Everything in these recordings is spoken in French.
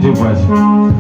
deux voisins.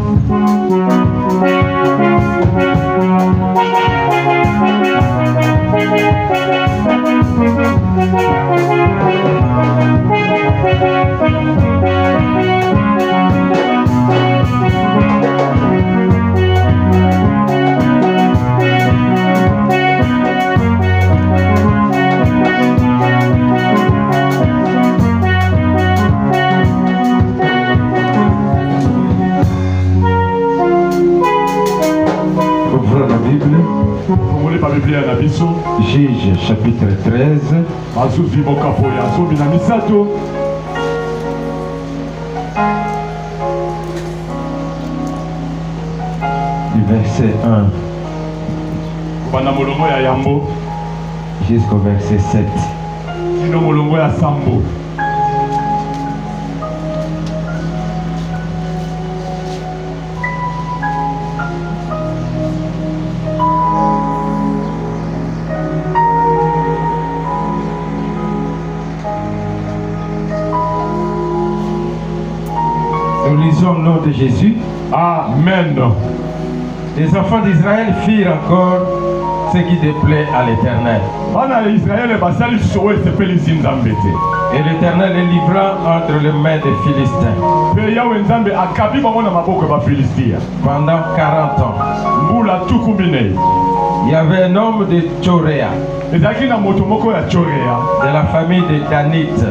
Juge chapitre 13. Du verset 1 jusqu'au verset 7. Nous lisons au nom de Jésus. Amen. Les enfants d'Israël firent encore ce qui déplaît à l'Éternel. Et l'Éternel les livra entre les mains des Philistins pendant 40 ans. Il y avait un homme de Tchoréa, de la famille de Danite,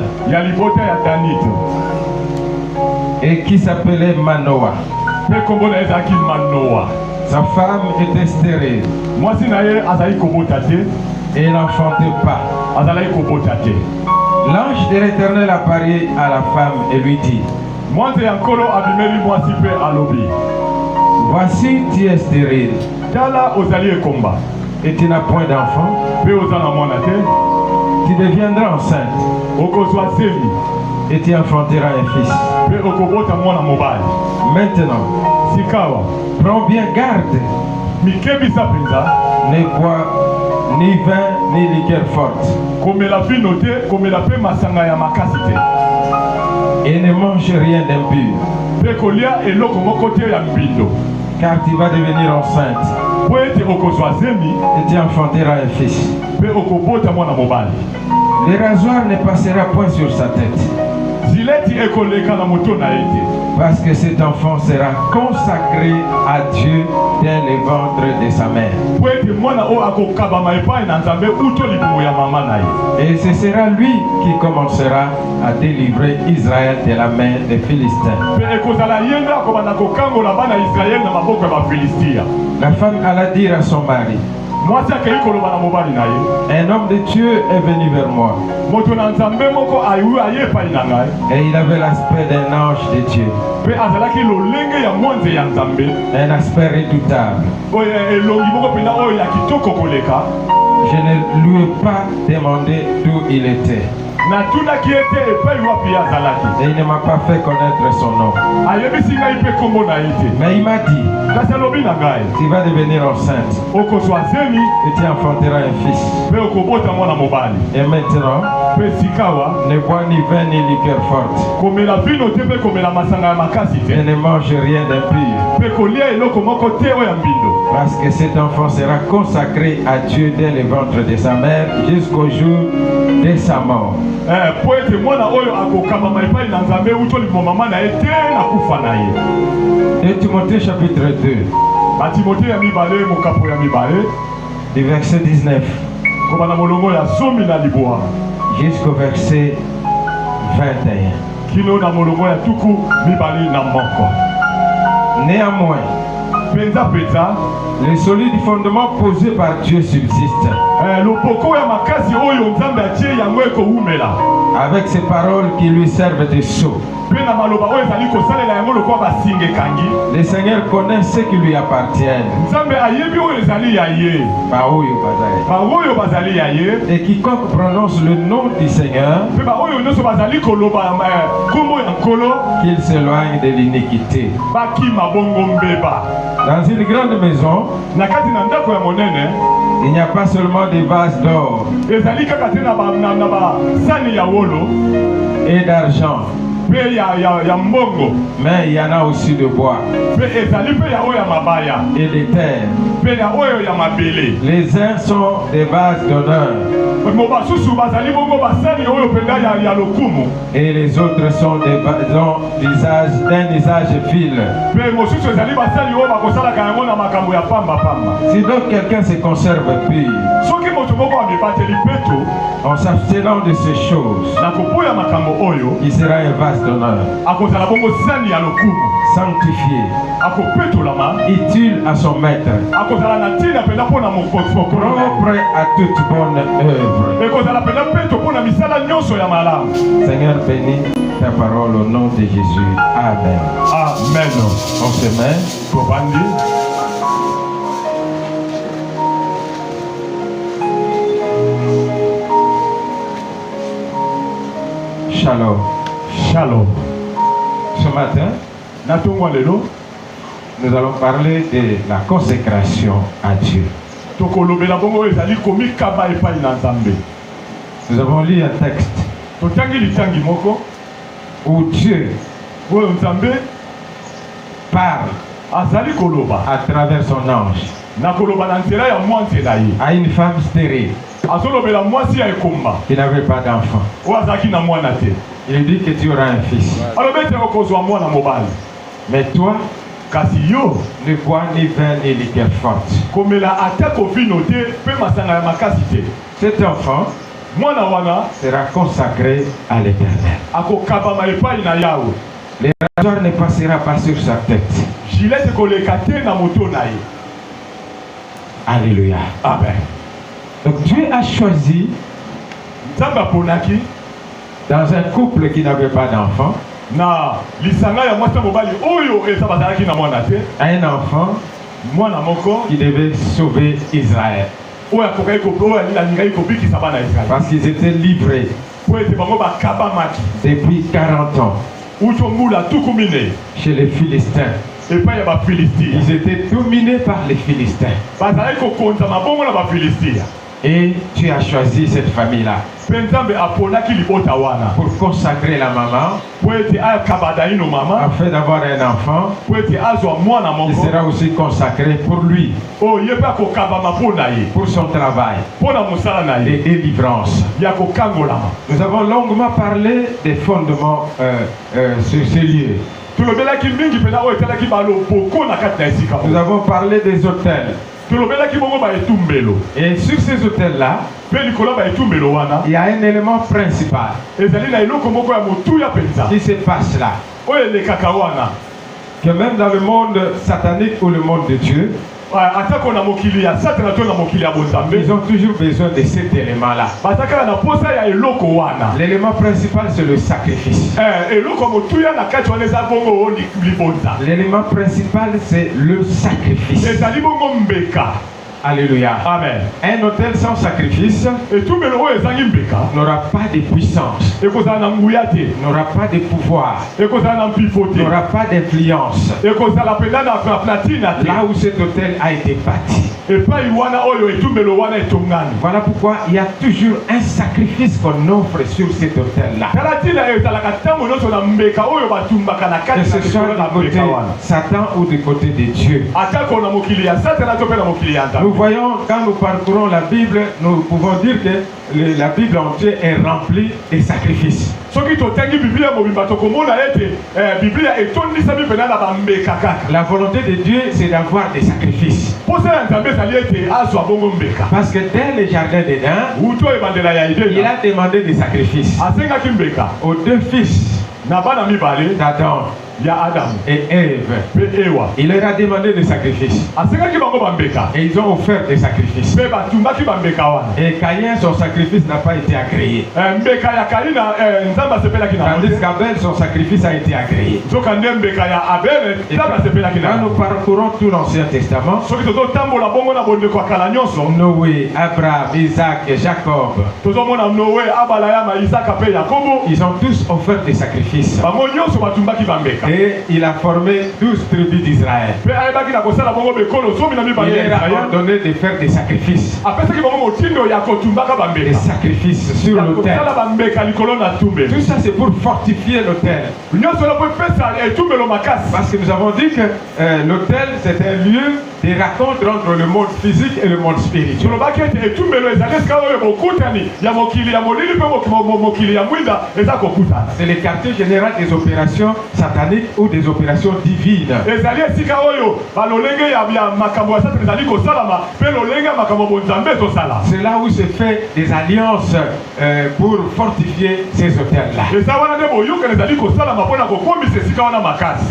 et qui s'appelait Manoah. Sa femme était stérile et n'enfantait pas. L'ange de l'Éternel apparut à la femme et lui dit: voici, tu es stérile et tu n'as point d'enfant. Tu deviendras enceinte et tu enfanteras un fils. Maintenant, prends bien garde, ne bois ni vin ni liqueur forte, et ne mange rien d'impur, car tu vas devenir enceinte et tu enfanteras un fils. Le rasoir ne passera point sur sa tête, parce que cet enfant sera consacré à Dieu dès le ventre de sa mère. Et ce sera lui qui commencera à délivrer Israël de la main des Philistins. La femme alla dire à son mari: un homme de Dieu est venu vers moi, et il avait l'aspect d'un ange de Dieu, un aspect redoutable. Je ne lui ai pas demandé d'où il était, et il ne m'a pas fait connaître son nom. Mais il m'a dit: tu vas devenir enceinte et tu enfanteras un fils. Et maintenant, ne bois ni vin ni liqueur forte, et ne mange rien d'impur, parce que cet enfant sera consacré à Dieu dès le ventre de sa mère jusqu'au jour de sa mort. 2 Timothée chapitre 2, du verset 19 jusqu'au verset 21. Néanmoins, le solide fondement posé par Dieu subsiste, avec ces paroles qui lui servent de sceau. Le Seigneur connaît ceux qui lui appartiennent, et quiconque prononce le nom du Seigneur, qu'il s'éloigne de l'iniquité. Dans une grande maison, il n'y a pas seulement des vases d'or et d'argent, Mais il y en a aussi de bois et des terres. Les uns sont des vases d'honneur et les autres sont d'un usage vil. Si donc quelqu'un se conserve pur en s'abstenant de ces choses, il sera un vase d'honneur, sanctifié, utile à son maître, propre à toute bonne œuvre. Seigneur, bénis ta parole au nom de Jésus. Amen. Amen. On se met. Shalom. Shalom. Ce matin, nous allons parler de la consécration à Dieu. Nous avons lu un texte où Dieu parle à travers son ange à une femme stérile qui n'avait pas d'enfant. Il dit que tu auras un fils. Mais toi, ne bois ni vin ni liqueur forte. Cet enfant sera consacré à l'Éternel. Le rasoir ne passera pas sur sa tête. Alléluia. Amen. Donc Dieu a choisi dans un couple qui n'avait pas d'enfant un enfant qui devait sauver Israël. Parce qu'ils étaient livrés depuis 40 ans chez les Philistins. Ils étaient dominés par les Philistins. Et tu as choisi cette famille-là pour consacrer la maman, afin d'avoir un enfant qui sera aussi consacré pour lui, pour son travail de délivrance. Nous avons longuement parlé des fondements sur ce lieu. Nous avons parlé des hôtels. Et sur ces hôtels-là, il y a un élément principal qui se passe là. Que même dans le monde satanique ou le monde de Dieu, ils ont toujours besoin de cet élément-là. L'élément principal, c'est le sacrifice. L'élément principal, c'est le sacrifice. Alléluia. Amen. Un hôtel sans sacrifice n'aura pas de puissance, n'aura pas de pouvoir, n'aura pas d'influence. Là où cet hôtel a été bâti. Voilà pourquoi il y a toujours un sacrifice qu'on offre sur cet hôtel-là. Que ce soit du côté Satan ou du côté de Dieu. Nous voyons, quand nous parcourons la Bible, nous pouvons dire que la Bible entière est remplie de sacrifices. La volonté de Dieu, c'est d'avoir des sacrifices. Parce que dès le jardin d'Éden, il a demandé des sacrifices aux deux fils d'Adam et Ève. Il leur a demandé des sacrifices. Et ils ont offert des sacrifices. Et Caïn, son sacrifice n'a pas été agréé. Tandis qu'Abel, son sacrifice a été agréé. Et quand nous parcourons tout l'Ancien Testament, Noé, Abraham, Isaac et Jacob, ils ont tous offert des sacrifices. Et il a formé 12 tribus d'Israël. Il leur a ordonné de faire des sacrifices. Des sacrifices sur l'autel. Tout ça c'est pour fortifier l'autel. Parce que nous avons dit que l'autel c'est un lieu de rencontre entre le monde physique et le monde spirituel. C'est le quartier général des opérations sataniques ou des opérations divines. C'est là où se fait des alliances pour fortifier ces hôtels-là.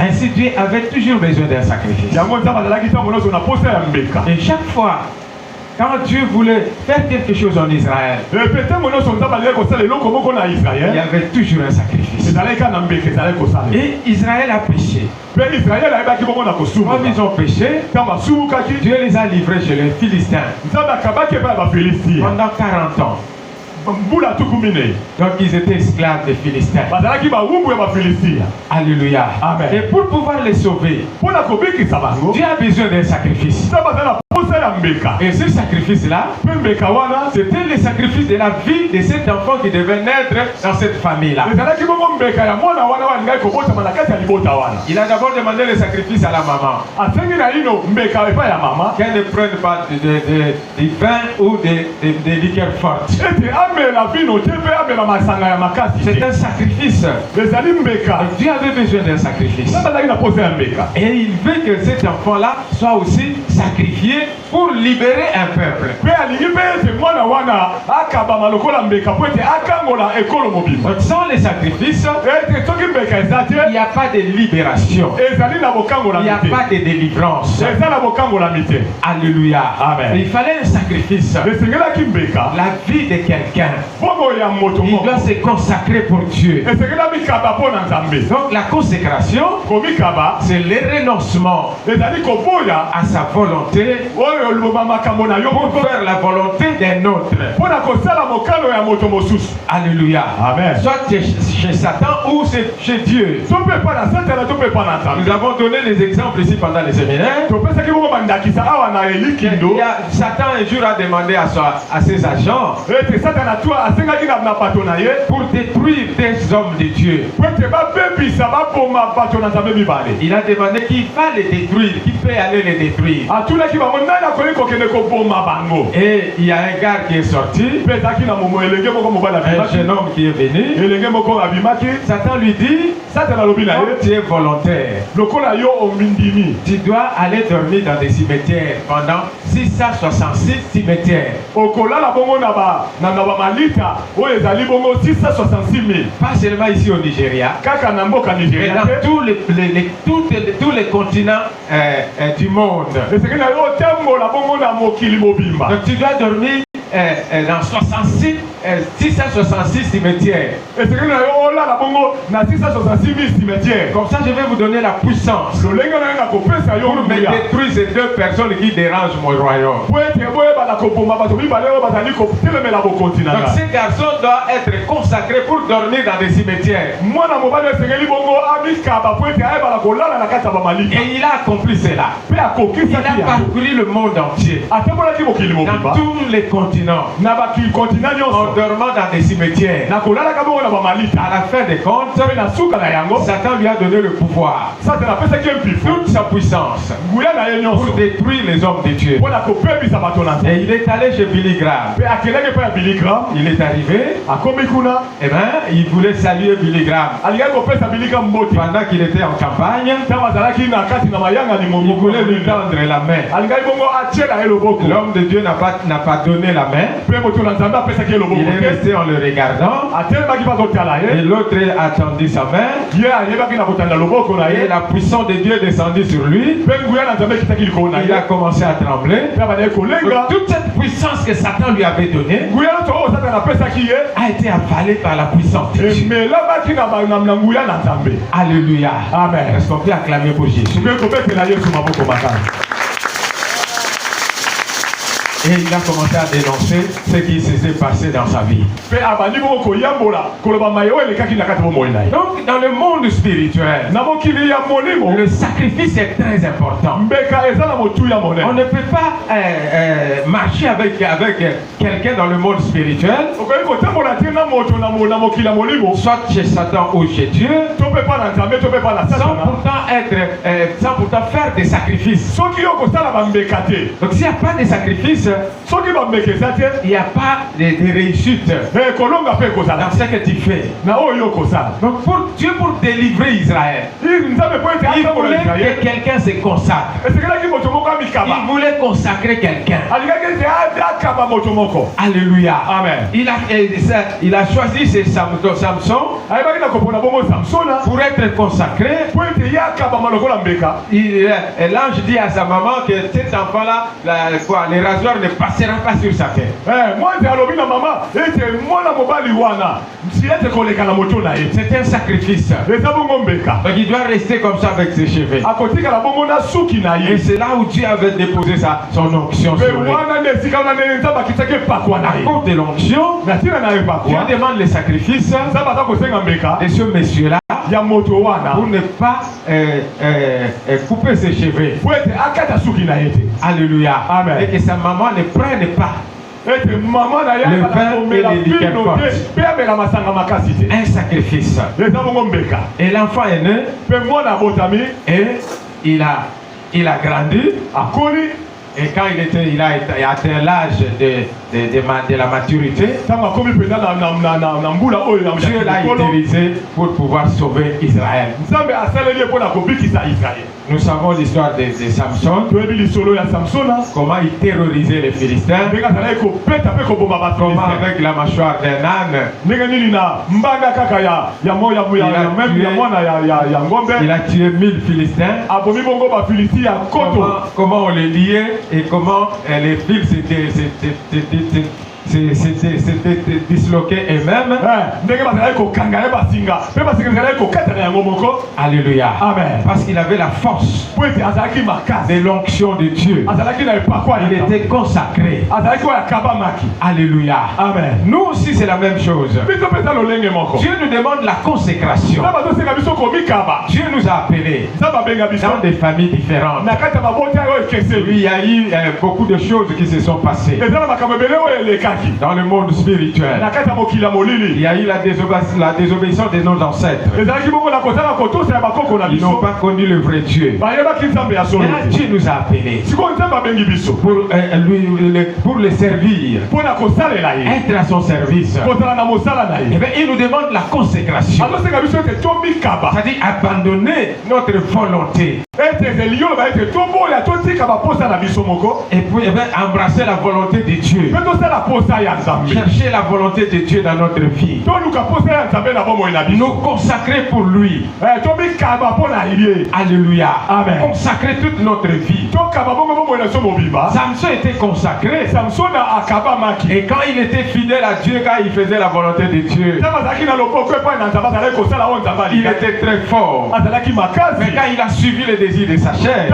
Ainsi Dieu avait toujours besoin d'un sacrifice. Et chaque fois, quand Dieu voulait faire quelque chose en Israël, il y avait toujours un sacrifice. Et Israël a péché. Comme ils ont péché, Dieu les a livrés chez les Philistins pendant 40 ans. Donc ils étaient esclaves des Philistins. Alléluia. Amen. Et pour pouvoir les sauver, Dieu a besoin d'un sacrifice. Et ce sacrifice-là, c'était le sacrifice de la vie de cet enfant qui devait naître dans cette famille-là. Il a d'abord demandé le sacrifice à la maman. Qu'elle ne prenne pas de vin ou de liqueurs fortes. C'est un sacrifice. Dieu avait besoin d'un sacrifice. Et il veut que cet enfant-là soit aussi sacrifié pour libérer un peuple. Sans les sacrifices, il n'y a pas de libération. Il n'y a pas de délivrance. Alléluia. Amen. Il fallait un sacrifice. La vie de quelqu'un, il doit se consacrer pour Dieu. Donc la consécration, c'est le renoncement à sa volonté pour faire la volonté d'un autre. Alléluia. Amen. Soit chez Satan ou chez Dieu. Nous avons donné les exemples ici pendant les séminaires. Satan un jour a demandé à ses agents pour détruire des hommes de Dieu. Il a demandé qui va les détruire, qui peut aller les détruire. Et il y a un gars qui est sorti, un jeune homme qui est venu. Satan lui dit, tu es volontaire, tu dois aller dormir dans des cimetières pendant 666 cimetières. Pas seulement ici au Nigeria, mais dans tous les continents du monde. Donc tu dois dormir dans 666 cimetières. Comme ça, je vais vous donner la puissance pour me détruire ces deux personnes qui dérangent mon royaume. Donc ces garçons doivent être consacrés pour dormir dans des cimetières. Et il a accompli cela. Il a parcouru le monde entier, dans tous les continents, en dormant dans des cimetières. À la fin des comptes, Satan lui a donné le pouvoir, toute sa puissance, pour détruire les hommes de Dieu. Et il est allé chez Billy Graham. Il est arrivé, et bien il voulait saluer Billy Graham. Pendant qu'il était en campagne, il voulait lui tendre la main. L'homme de Dieu n'a pas donné la main. Il est resté en le regardant. Et l'autre a tendu sa main. Et la puissance de Dieu est descendue sur lui. Il a commencé à trembler. Donc, toute cette puissance que Satan lui avait donnée a été avalée par la puissance de Dieu. Alléluia. Amen. Est-ce qu'on peut acclamer pour Jésus? Et il a commencé à dénoncer ce qui s'est passé dans sa vie. Donc, dans le monde spirituel, le sacrifice est très important. On ne peut pas marcher avec quelqu'un dans le monde spirituel, soit chez Satan ou chez Dieu, sans pourtant faire des sacrifices. Donc s'il n'y a pas de sacrifices, il n'y a pas de réussite dans ce que tu fais. Donc pour Dieu, pour délivrer Israël, il voulait que quelqu'un se consacre. Il voulait consacrer quelqu'un. Alléluia. Amen. Il a choisi Samson pour être consacré. L'ange dit à sa maman que cet enfant-là, les rasoirs ne passeront pas sur sa tête. C'est un sacrifice. Donc il doit rester comme ça avec ses cheveux. Et c'est là où Dieu avait déposé son onction sur lui. À cause de l'onction, Dieu demande les sacrifices de ce monsieur-là pour ne pas couper ses cheveux. Alléluia. Amen. Et que sa maman ne prenne pas le vin et les liqueurs fortes. Un sacrifice. Et l'enfant est né et il a grandi. Et quand il a atteint l'âge de la maturité, Dieu l'a utilisé pour pouvoir sauver Israël. Nous savons l'histoire de Samson, comment il terrorisait les Philistins, comment avec la mâchoire d'un âne, il a tué 1000 Philistins. Comment on les liait et comment les fils s'étaient disloqués eux-mêmes. Alléluia. Amen. Parce qu'il avait la force de l'onction de Dieu. Il était consacré. Alléluia. Amen. Nous aussi c'est la même chose. Dieu nous demande la consécration. Dieu nous a appelés dans des familles différentes. Il y a eu beaucoup de choses qui se sont passées. Dans le monde spirituel, il y a eu la désobéissance de nos ancêtres. Ils n'ont pas connu le vrai Dieu. Et là, Dieu nous a appelés pour le servir, être à son service. Et bien, il nous demande la consécration, c'est-à-dire abandonner notre volonté et puis embrasser la volonté de Dieu. Chercher la volonté de Dieu dans notre vie. Nous consacrer pour lui. Alléluia. Amen. Consacrer toute notre vie. Samson était consacré. Et quand il était fidèle à Dieu, quand il faisait la volonté de Dieu, il était très fort. Mais quand il a suivi les désirs de sa chair,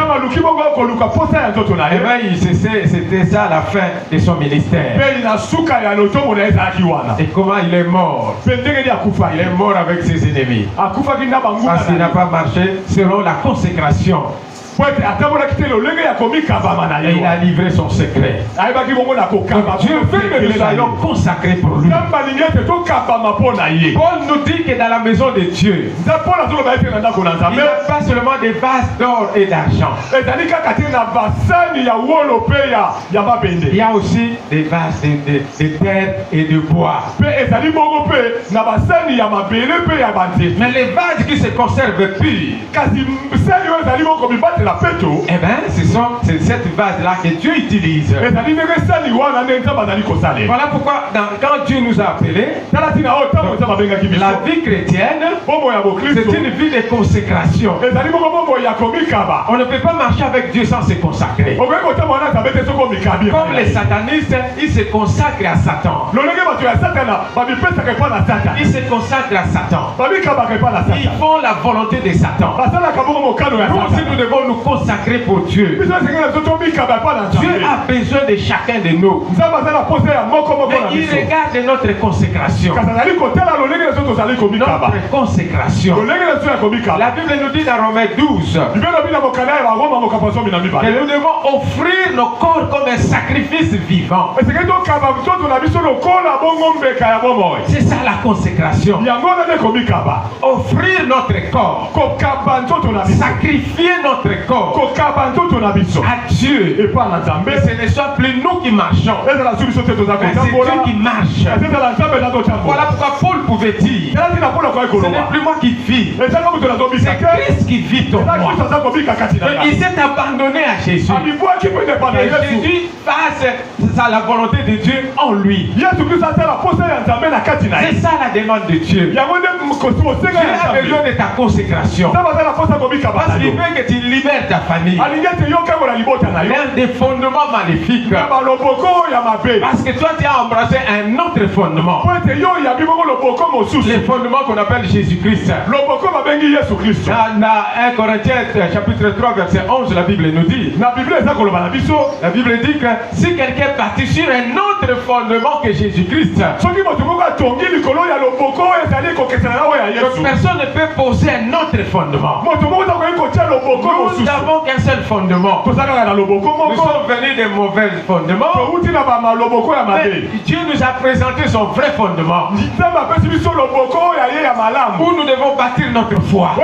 c'était ça la fin de son ministère. Et comment il est mort? Il est mort avec ses ennemis. Parce qu'il n'a pas marché selon la consécration. Et il a livré son secret. Dieu veut que nous soyons consacrés pour lui. Paul nous dit que dans la maison de Dieu, il n'y a pas seulement des vases d'or et d'argent. Il y a aussi des vases de terre et de bois. Mais les vases qui se conservent purs, eh bien, c'est cette vase-là que Dieu utilise. Voilà pourquoi quand Dieu nous a appelés, la vie chrétienne, c'est une vie de consécration. On ne peut pas marcher avec Dieu sans se consacrer. Comme les satanistes, ils se consacrent à Satan. Ils se consacrent à Satan. Ils font la volonté de Satan. Nous aussi, nous devons nous consacrer consacrés pour Dieu. Dieu a besoin de chacun de nous. Mais il regarde notre consécration. Notre consécration. La Bible nous dit dans Romains 12 que nous devons offrir nos corps comme un sacrifice vivant. C'est ça la consécration. Offrir notre corps. Sacrifier notre corps à Dieu. Et ce ne soit plus nous qui marchons, mais c'est Dieu qui marche. Voilà pourquoi Paul pouvait dire, ce n'est plus moi qui vis, c'est Christ qui vit en moi. Il s'est abandonné à Jésus. Et Jésus fasse la volonté de Dieu en lui. C'est ça la demande de Dieu. Dieu a besoin de ta consécration. Parce qu'il veut que tu libères ta famille d'un des fondements maléfiques. Parce que toi tu as embrassé un autre fondement. Les fondements qu'on appelle Jésus-Christ. Dans 1 Corinthiens chapitre 3 verset 11, la Bible nous dit, la Bible dit que si quelqu'un partit sur un autre fondement que Jésus-Christ, personne ne peut poser un autre fondement. Nous n'avons qu'un seul fondement. Nous sommes venus des mauvais fondements. Mais Dieu nous a présenté son vrai fondement. Où nous devons bâtir notre foi. Et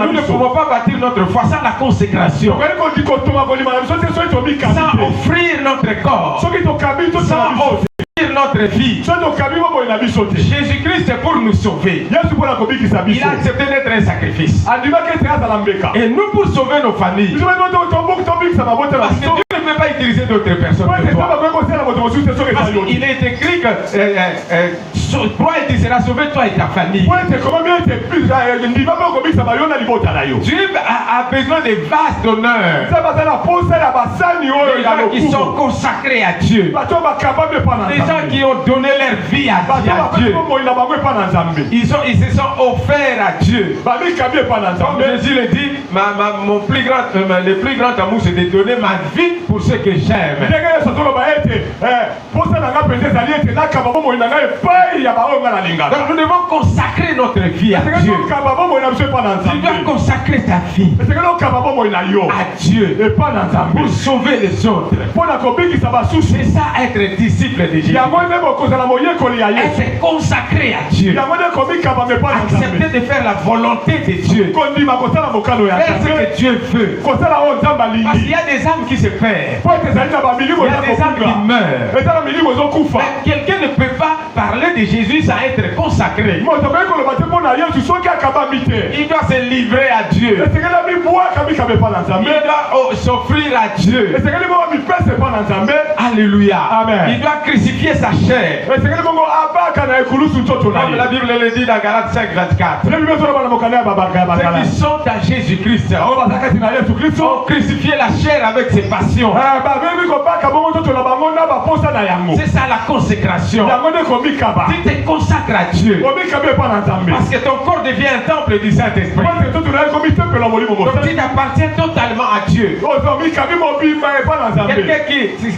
nous ne pouvons pas bâtir notre foi sans la consécration. Sans offrir notre corps. Sans offrir notre vie. Jésus-Christ est pour nous sauver. Il a accepté d'être un sacrifice. Et nous pour sauver nos familles. Parce que Dieu ne peut pas utiliser d'autres personnes que toi. Parce qu'il est écrit que toi et tu seras sauvé, toi et ta famille. Dieu a besoin de vases d'honneur. Des gens qui sont consacrés à Dieu. Des gens qui ont donné leur vie à Dieu. Ils se sont offerts à Dieu. Comme Jésus le dit, le plus grand amour c'est de donner ma vie pour ceux que j'aime. Donc nous devons consacrer notre vie à Dieu. Tu dois consacrer ta vie à Dieu pour sauver les autres. C'est ça être disciple de Jésus. Être consacré à Dieu. Accepter de faire la volonté de Dieu. Faire ce que Dieu veut. Parce qu'il y a des âmes qui se perdent. Il y a des âmes qui meurent. Mais quelqu'un ne peut pas parler de Jésus sans être consacré. Il doit se livrer à Dieu. Il doit s'offrir à Dieu. Alléluia. Amen. Il doit crucifier sa chair. Comme la Bible le dit dans Galates 5, 24. Ceux qui sont à Jésus-Christ ont crucifié la chair avec ses passions. C'est ça la consécration. Tu te consacres à Dieu. Parce que ton corps devient un temple du Saint-Esprit. Donc tu t'appartiens totalement à Dieu. Quelqu'un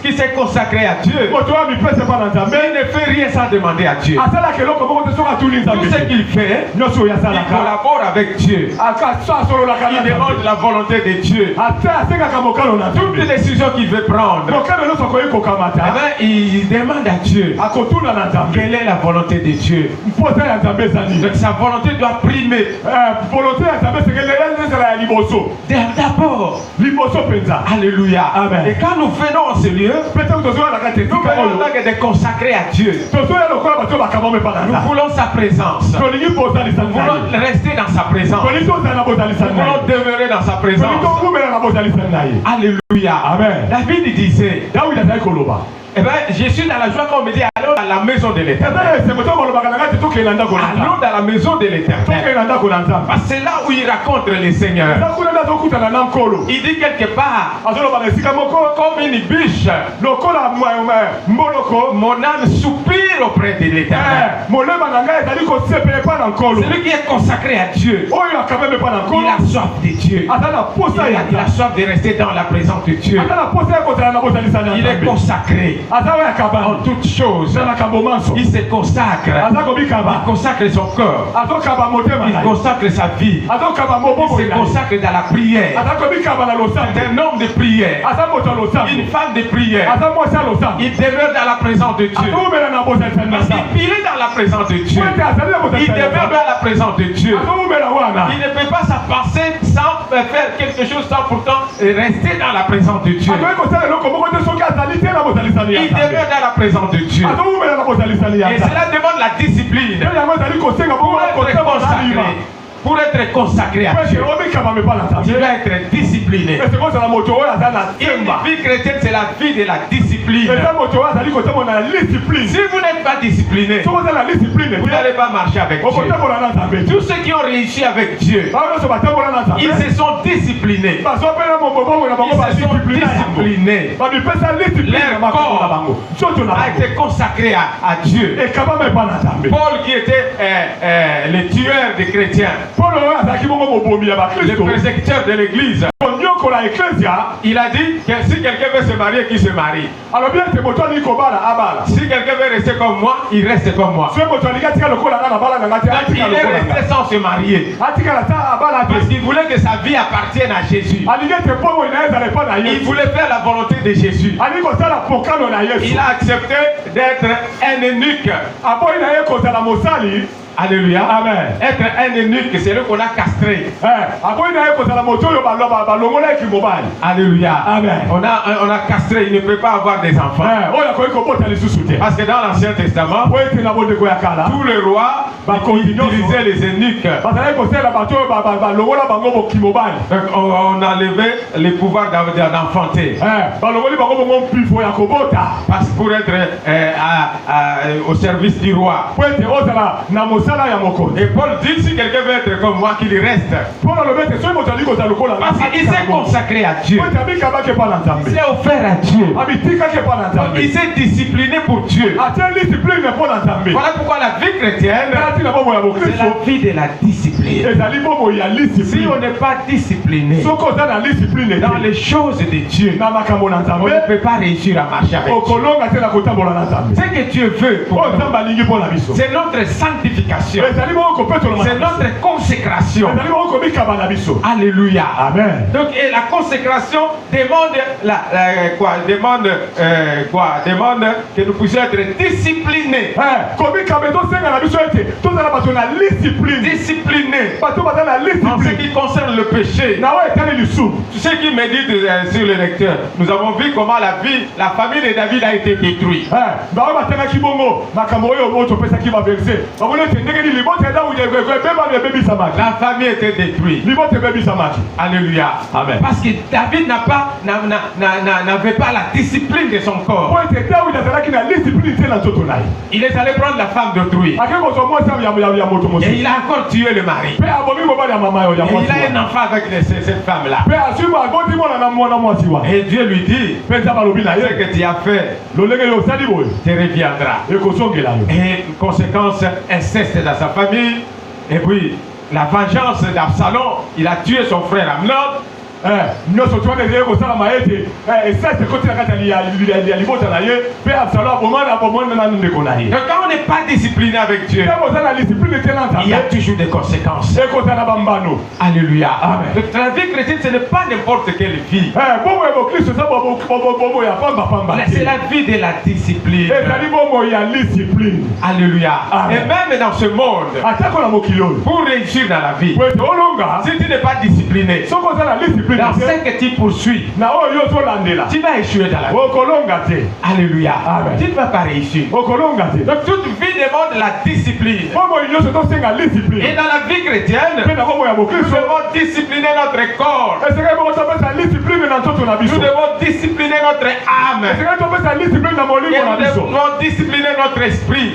qui s'est consacré à Dieu, il ne fait rien sans demander à Dieu. Tout ce qu'il fait, il collabore avec Dieu. Il demande la volonté de Dieu. Toutes les décisions qu'il veut prendre, il demande à Dieu quelle est la volonté de Dieu. Donc sa volonté doit primer. D'abord. Alléluia. Amen. Et quand nous venons en ce lieu, nous venons de consacrer à Dieu. Nous voulons sa présence. Nous voulons rester dans sa présence. Nous voulons demeurer dans sa présence. Alléluia. Amen. David disait, Eh bien, je suis dans la joie quand on me dit allons dans la maison de l'Éternel. Allons dans la maison de l'Éternel. Parce que c'est là où il rencontre les seigneurs. Il dit quelque part, comme une biche, mon âme soupire auprès de l'Éternel. Celui qui est consacré à Dieu, il a soif de Dieu. Il a soif de rester dans la présence de Dieu. Il est consacré en toutes choses. Il se consacre. Il consacre son corps. Il consacre sa vie. Il se consacre dans la prière. C'est un homme de prière. Une femme de prière. Il demeure dans la présence de Dieu. Parce qu'il est dans la présence de Dieu. Il demeure dans la présence de Dieu. Il ne peut pas s'avancer sans faire quelque chose, sans pourtant rester dans la présence de Dieu. Il demeure dans la présence de Dieu. Et cela demande la discipline pour être consacré à Dieu. Tu dois être discipliné. Une vie chrétienne, c'est la vie de la discipline. Si vous n'êtes pas discipliné, vous n'allez pas marcher avec Dieu. Tous ceux qui ont réussi avec Dieu, ils se sont disciplinés. Leur corps a été consacré à Dieu. Paul, qui était le tueur des chrétiens, le persécuteur de l'église, il a dit que si quelqu'un veut se marier, qu'il se marie. Si quelqu'un veut rester comme moi, il reste comme moi. Donc il est resté sans se marier. Parce qu'il voulait que sa vie appartienne à Jésus. Il voulait faire la volonté de Jésus. Il a accepté d'être un eunuque. Alléluia. Amen. Être un eunuque, c'est le qu'on a castré. Alléluia. Amen. On a castré, il ne peut pas avoir des enfants. Parce que dans l'Ancien Testament, tous les rois utilisaient les eunuques. Donc on a levé le pouvoir d'enfanter. Parce que pour être au service du roi. Et Paul dit, si quelqu'un veut être comme moi, qu'il reste. Parce qu'il s'est consacré à Dieu. Il s'est offert à Dieu. Donc il s'est discipliné pour Dieu. Voilà pourquoi la vie chrétienne, c'est la vie de la discipline. Si on n'est pas discipliné dans les choses de Dieu, on ne peut pas réussir à marcher avec Dieu. Ce que Dieu veut pour nous, c'est notre sanctification. C'est notre consécration. Alléluia. Amen. Donc et la consécration demande demande que nous puissions être disciplinés. Disciplinés en ce qui concerne le péché. Ceux qui méditent sur le lecteur, nous avons vu comment la famille de David a été détruite. La famille était détruite. Alléluia. Amen. Parce que David n'avait pas la discipline de son corps. Il est allé prendre la femme d'autrui. Et il a encore tué le mari. Et il a un enfant avec cette femme-là. Et Dieu lui dit, ce que tu as fait te reviendra. Et conséquence, inceste dans sa famille. Et puis, la vengeance d'Absalom, il a tué son frère Amnon. Donc quand on n'est pas discipliné avec Dieu, il y a toujours des conséquences. Alléluia. Amen. Donc la vie chrétienne, ce n'est pas n'importe quelle vie. C'est la vie de la discipline. Alléluia. Amen. Et même dans ce monde, pour réussir dans la vie, si tu n'es pas discipliné dans ce que tu poursuis, tu vas échouer dans la vie. Alléluia. Amen. Tu ne vas pas réussir. Donc toute vie demande la discipline. Et dans la vie chrétienne, nous devons discipliner notre corps. Nous devons discipliner notre âme. Et nous devons discipliner notre esprit.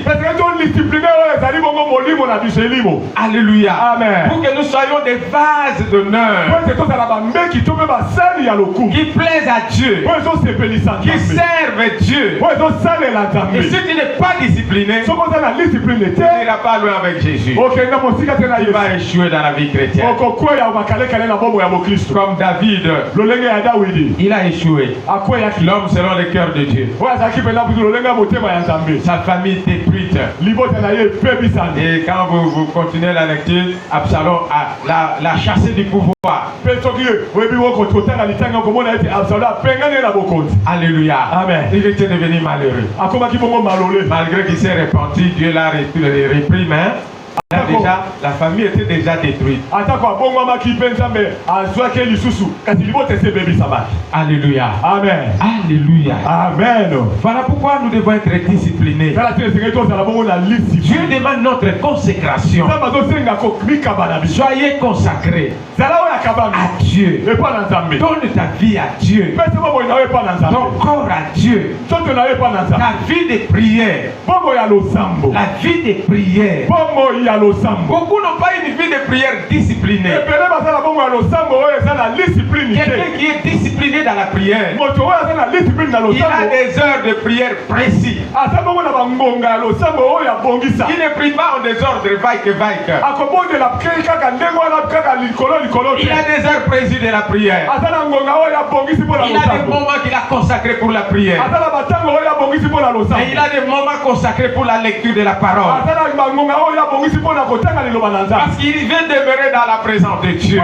Alléluia. Amen. Pour que nous soyons des vases d'honneur qui plaisent à Dieu, qui servent Dieu. Et si tu n'es pas discipliné, tu n'iras pas loin avec Jésus. Tu vas échouer dans la vie chrétienne. Comme David, il a échoué. L'homme selon le cœur de Dieu. Sa famille détruite. Et quand vous continuez la lecture, Absalom l'a chassé du pouvoir. Alléluia. Amen. Il était devenu malheureux. Malgré qu'il s'est repenti, Dieu l'a repris, mais déjà, la famille était déjà détruite. Alléluia. Amen. Alléluia. Amen. Voilà pourquoi nous devons être disciplinés. Dieu demande notre consécration. Soyez consacrés à Dieu. Donne ta vie à Dieu. Ton corps à Dieu. Ta vie de prière. La vie de prière. Beaucoup n'ont pas une vie de prière disciplinée. Quelqu'un qui est discipliné dans la prière, il a des heures de prière précises. Il ne prie pas en désordre, vaille-que-vaille. Il a des heures précises de la prière. Il a des moments qu'il a consacrés pour la prière. Et il a des moments consacrés pour la lecture de la parole. Parce qu'il veut demeurer dans la présence de Dieu.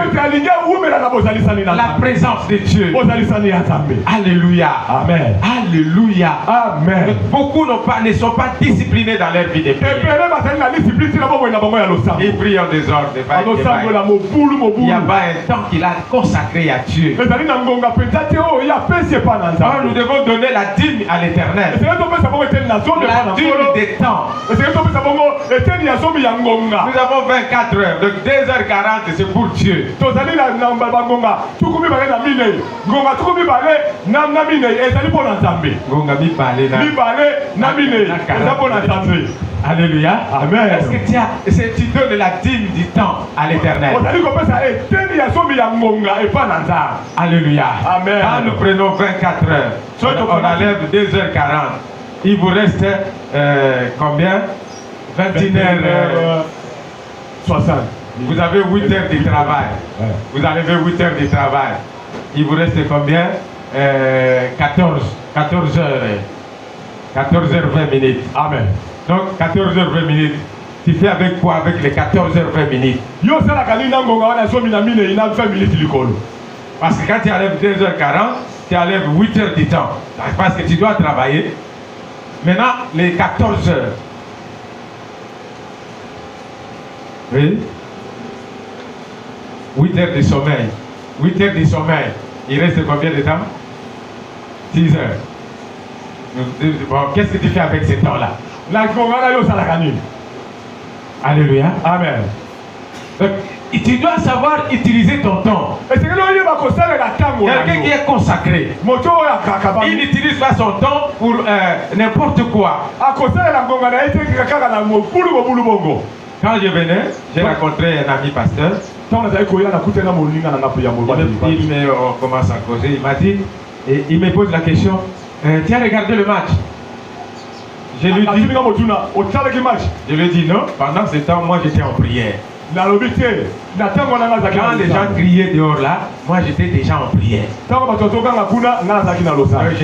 La présence de Dieu. Alléluia. Amen. Alléluia. Amen. Beaucoup ne sont pas disciplinés dans leur vie de prière. Ils prient en désordre. Il n'y a pas un temps qu'il a consacré à Dieu. Alors nous devons donner la dîme à l'Éternel. La dîme des temps. Nous avons 24 heures, donc 2h40 c'est pour Dieu. Alléluia. Amen. Est-ce que tu donnes la dîme du temps à l'Éternel? Alléluia. Amen. Quand nous prenons 24 heures, on enlève 2h40. Il vous reste combien? 21h60. Vous avez 8 heures de travail. Ouais. Vous enlevez 8 heures de travail. Il vous reste combien? 14 heures. 14h20 minutes. Amen. Donc 14h20 minutes. Tu fais avec quoi avec les 14h20 minutes? Parce que quand tu enlèves 2h40, tu enlèves 8 heures de temps. Parce que tu dois travailler. Maintenant, les 14 heures. Oui. 8 heures de sommeil. 8 heures de sommeil. Il reste combien de temps? 6 heures. Bon, qu'est-ce que tu fais avec ce temps-là? Alléluia. Amen. Donc, tu dois savoir utiliser ton temps. Quelqu'un qui est consacré, il n'utilise pas son temps pour n'importe quoi. Quand je venais, j'ai rencontré un ami pasteur. On commence à causer. Il m'a dit, et il me pose la question, tu as regardé le match? Je lui dis non, pendant ce temps, moi j'étais en prière. Quand les gens criaient dehors là, moi j'étais déjà en prière. Je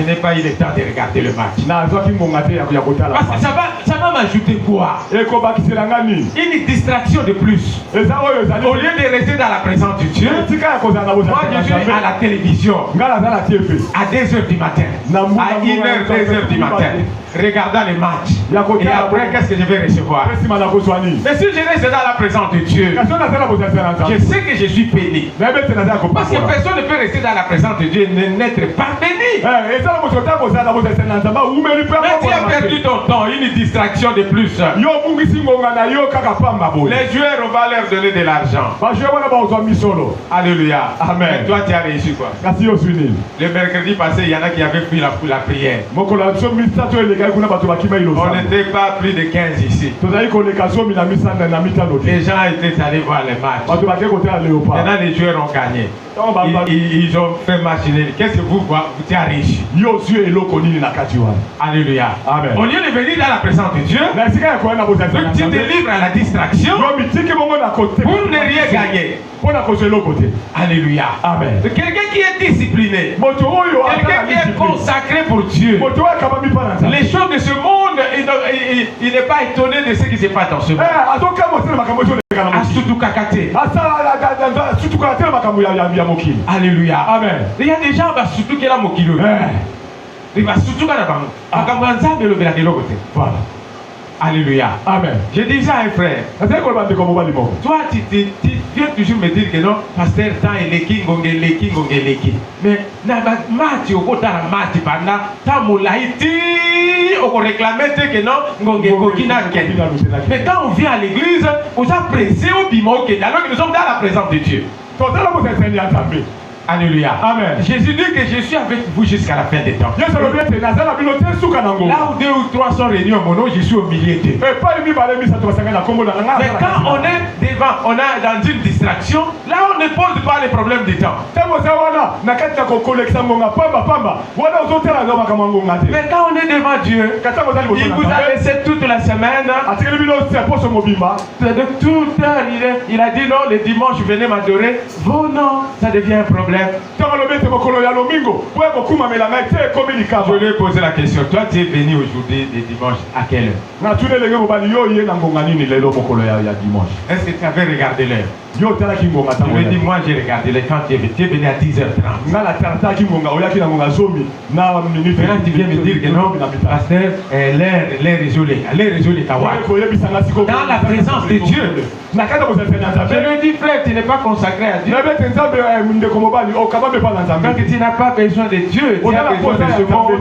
n'ai pas eu le temps de regarder le match. Parce que ça va m'ajouter quoi? Une distraction de plus. Au lieu de rester dans la présence de Dieu, moi je suis à la télévision à 2h du matin, à 1h, 2h du matin, regardant les matchs. Et après, qu'est-ce que je vais recevoir? Mais si je reste dans la présence de Dieu, Je sais que je suis béni. Parce que personne ne peut rester dans la présence de Dieu et n'être pas béni. Mais tu as perdu ton temps, une distraction de plus. Les joueurs, on va leur donner de l'argent. Alléluia. Amen. Et toi, tu as réussi quoi? Le mercredi passé, il y en a qui avaient pris la prière. On n'était pas plus de 15 ici. Les gens étaient allés voir les matchs. Maintenant, les joueurs ont gagné. Ils ont fait match. Qu'est-ce que vous êtes riche? Alléluia. Amen. Au lieu de venir dans la présence de Dieu, tu te livres à la distraction pour ne rien gagner. Alléluia. Amen. Quelqu'un qui est discipliné, quelqu'un qui est consacré pour Dieu. Les choses de ce monde, il n'est pas étonné de ce qui se passe dans ce monde. Alléluia. Amen. Il y a des gens surtout qui est là mokilo. Il va surtout voilà. Alléluia. Amen. Je disais à un frère, toi tu viens toujours me dire que non, pasteur tant est leki. Mais na match au côté la match pendant ta moulaïti on réclamait que non ngongé kokina. Mais quand on vient à l'église, on a pressé au bimo que alors que nous sommes dans la présence de Dieu. Alléluia. Amen. Jésus dit que je suis avec vous jusqu'à la fin des temps. Là où 2 ou 3 sont réunis au mon nom, je suis au milieu d'eux. Mais quand on est devant, on est dans une distraction, là on ne pose pas les problèmes du temps. Mais quand on est devant Dieu, il vous a laissé toute la semaine. De toute heure, il a dit non, le dimanche, venez m'adorer. Vous non, ça devient un problème. Je lui ai posé la question. Toi, tu es venu aujourd'hui le dimanche à quelle heure? Est-ce que tu avais regardé l'heure? Je lui ai dit, moi j'ai regardé les quand tu es venu à 10h30. Maintenant tu viens me dire que non, pasteur, l'air est gelé. Dans la présence de Dieu. Je lui ai dit, frère, tu n'es pas consacré à Dieu. Parce que tu n'as pas besoin de Dieu. Tu as besoin de ce monde.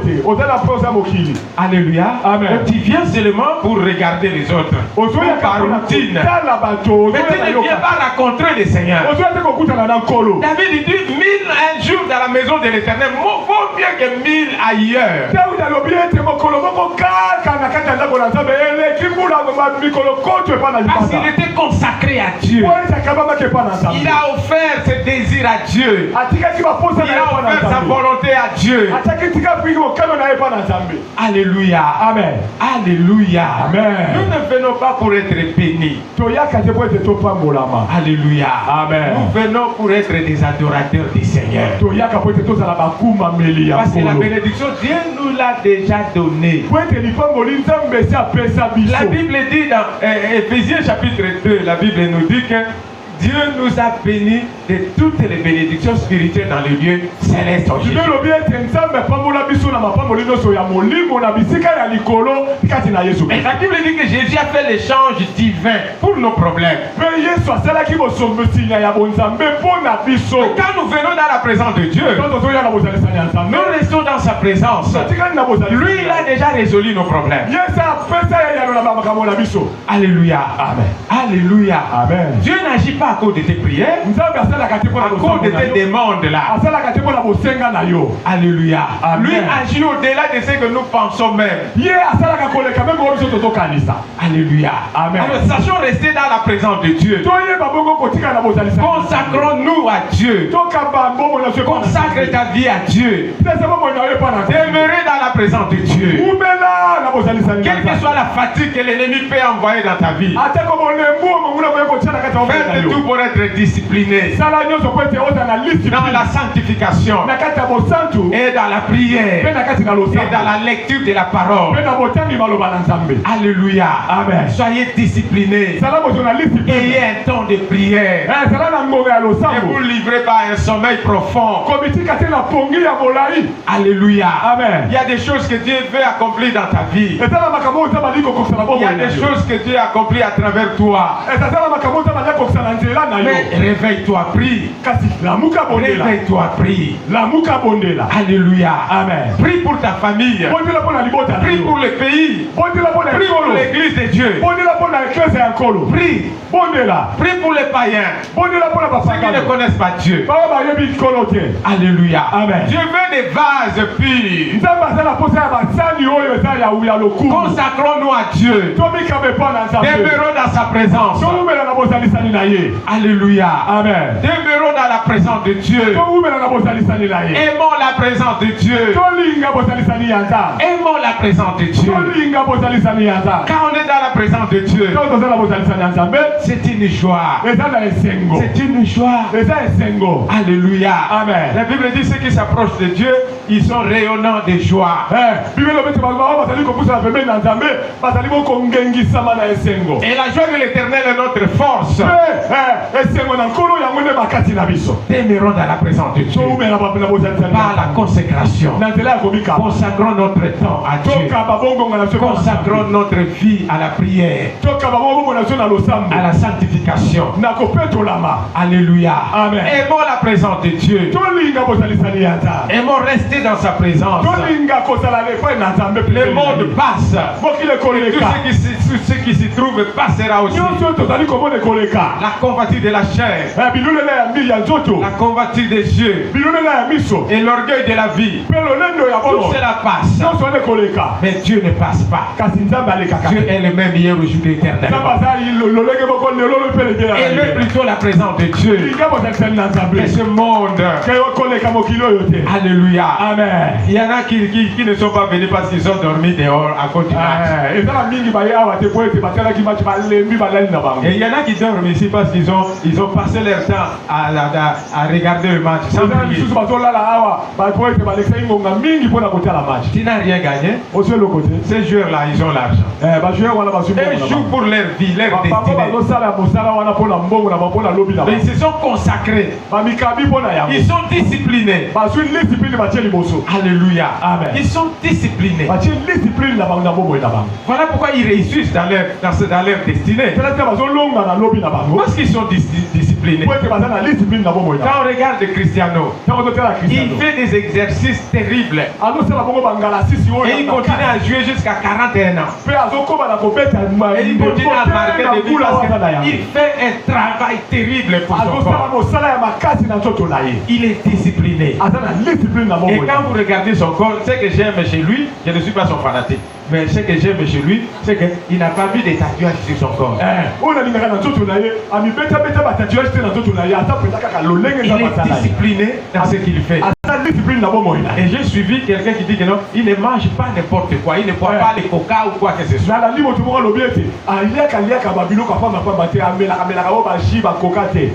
Alléluia. Amen. Tu viens seulement pour regarder les autres. Par routine. Mais tu ne viens pas rencontrer le Seigneur. David dit 1000 un jour dans la maison de l'Éternel vaut mieux que 1000 ailleurs. Parce qu'il était consacré à Dieu. Il a offert ses désirs à Dieu. Il a offert sa volonté à Dieu. Alléluia. Amen. Alléluia. Amen. Nous ne venons pas pour être bénis. Alléluia. Amen. Nous venons pour être des adorateurs du Seigneur. Parce que la bénédiction, Dieu nous l'a déjà donnée. La Bible dit dans Éphésiens chapitre 2, la Bible nous dit que Dieu nous a bénis de toutes les bénédictions spirituelles dans les lieux célestes. Et la Bible dit que Jésus a fait l'échange divin pour nos problèmes. Quand nous venons dans la présence de Dieu, nous restons dans sa présence. Lui, il a déjà résolu nos problèmes. Alléluia. Amen. Alléluia. Amen. Dieu n'agit pas à cause de tes prières, à cause de tes demandes là. Alléluia. Amen. Lui agit au-delà de ce que nous pensons même. Alléluia. Amen. Alors sachons rester dans la présence de Dieu. Consacrons-nous à Dieu. Consacre ta vie à Dieu. Demeurer dans la présence de Dieu. Quelle que soit la fatigue que l'ennemi peut envoyer dans ta vie, faites tout pour être discipliné dans la sanctification et dans la prière et dans la lecture de la parole. Alléluia. Amen. Soyez disciplinés. Ayez un temps de prière. Ne vous livrez pas à un sommeil profond. Alléluia. Amen. Il y a des choses que Dieu veut accomplir dans ta vie. vie. Il y a des choses que Dieu a accomplies à travers toi. Mais réveille-toi, prie. Réveille-toi, prie. Alléluia. Amen. Prie pour ta famille. Prie pour le pays. Prie pour l'église de Dieu. Prie. Prie pour les païens. Ceux qui ne connaissent pas Dieu. Alléluia. Amen. Dieu veut des vases purs. Consacrons-nous à Dieu. Demeurons dans sa présence. Alléluia. Amen. Demeurons dans la présence de Dieu. Aimons la présence de Dieu. Aimons la présence de Dieu. Quand on est dans la présence de Dieu, c'est une joie. C'est une joie. Alléluia. Amen. La Bible dit ceux qui s'approchent de Dieu, ils sont rayonnants de joie. Et la joie de l'Éternel est notre force. Demeurons dans la présence de Dieu par la consécration. Consacrons notre temps à Dieu. Consacrons notre vie à la prière, à la sanctification. Alléluia. Amen. Aimons la présence de Dieu. Aimons rester dans sa présence. Le monde passe. Tout ce qui s'y trouve passera aussi. La convoitise de la chair, la convoitise des yeux et l'orgueil de la vie, tout cela passe. Mais Dieu ne passe pas. Dieu est le même hier, aujourd'hui, éternellement. Aimez plutôt la présence de Dieu que ce monde. Alléluia. Amen. Il y en a qui ne sont pas venus parce qu'ils ont dormi dehors à cause du match. Et il y en a qui dorment ici parce qu'ils ont passé leur temps à regarder le match sans prier. Tu n'as rien gagné. Ces joueurs-là, ils ont l'argent. Ils jouent pour leur vie, leur destinée. Ils se sont consacrés. Ils sont disciplinés. Alléluia. Amen. Ils sont disciplinés. Voilà pourquoi ils réussissent dans leur destinée. Parce qu'ils sont disciplinés. Quand on regarde Cristiano, il fait des exercices terribles. Et il continue à jouer jusqu'à 41 ans. Et il continue à marquer des buts parce qu'il fait un travail terrible pour son corps. Il est discipliné. Et quand vous regardez son corps, ce que j'aime chez lui, je ne suis pas son fanatique, mais ce que j'aime chez lui, c'est qu'il n'a pas mis des tatouages sur son corps. Il est discipliné dans ce qu'il fait. Et j'ai suivi quelqu'un qui dit que non, il ne mange pas n'importe quoi, il ne boit pas les coca ou quoi que ce soit.